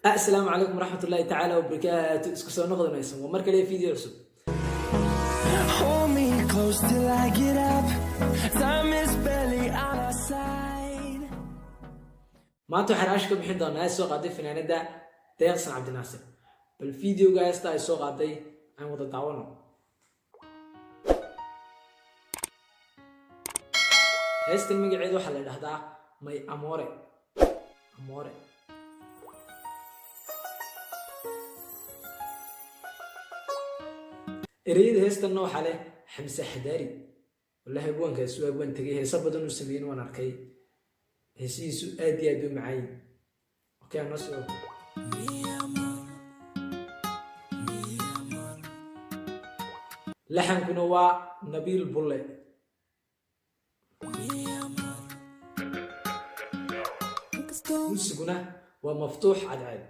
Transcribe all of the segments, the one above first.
السلام عليكم ورحمة الله تعالى وبركاته. اسكو سو نقدنيسن ومركا لي فيديو عصب. Hold me close till I get up. Time is barely on our side. maanta waxaan aashka bixin doonaa soo qaaday fanaanada deeqsan cabdinaasir bal fiidiyowga heesta ay soo qaaday aan wada daawano. heestan magaceedu waxa la yiraahdaa may amore. ereyada heestan waxa leh xamse xadaari wallahi buwankaas waa buwan tagay heesa badan uu sameeyay waan arkay heesiisu aad iyo aad u macaan. okay aan soo laxankuna waa nabiil bulle musiguna waa maftuux cadcad.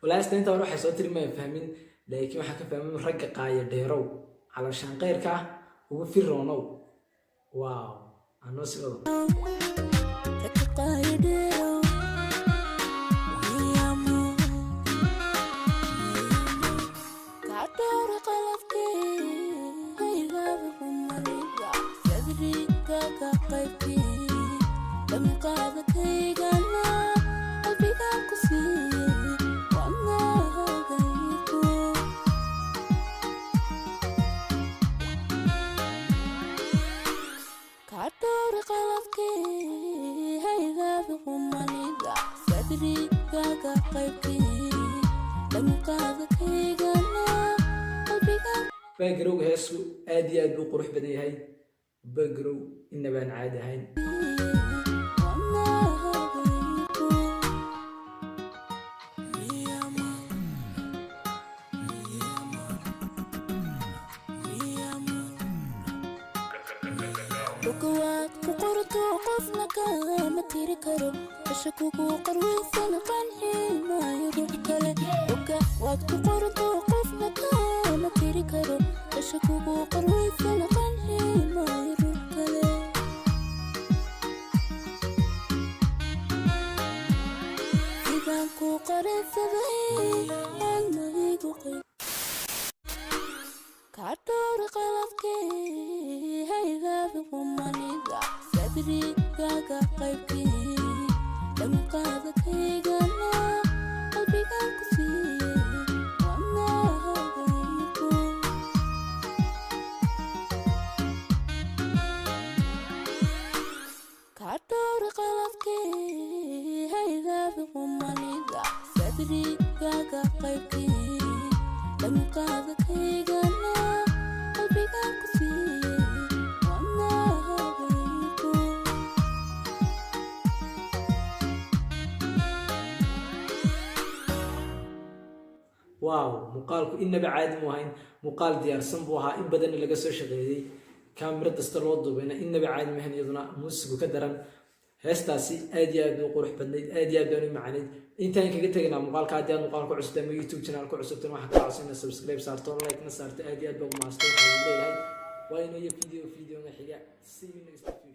ولا استنت اروح صوت ما فاهمين لكن waxa ka fahmin ragga qaaya dheerow علشان qeyrka ugu firoonow. waaw ano sidoo باقرو هيسو آدي أدو قروح بدي هاي باقرو إنه بان عادي هاي وقوات وقرط وقفنك ما تيركرو أشكوك وقروي سنقان ما يروح كله وقوات وقرط وقفنك ما تيركرو أشكوك وقروي سنقان ما يروح كله إذا قريت سبعين أنا يقوي كعطور قلبك هيدا بقمانيدا صدري كاكا قيبكي لم قادك هيغانا قلبي كاكسي وانا هاقيكو كعطور قلبك هيدا بقمانيدا صدري كاكا قيبكي لم قادك هيغانا قلبي كاكسي واو مقالكو إنبا عادي مو هاين مقال ديارسن بو ها إن بدن laga soo shaqeeyay kaamirada dasta loo duubeyna inaba caadi ma ahan iyaduna muusigu ka daran heestaasi aad iyo aad u qurux badnayd aad iyo aad u macaaneyd. intaan kaga tagnaa muuqaalka haddii aad muuqaal ku cusubtay ama YouTube channel ku cusubtay waxa ka codsanayna subscribe saarto like na saarto aad iyo aad baa u mahadsan waxaan leeyahay waa inoo video xiga see you next video.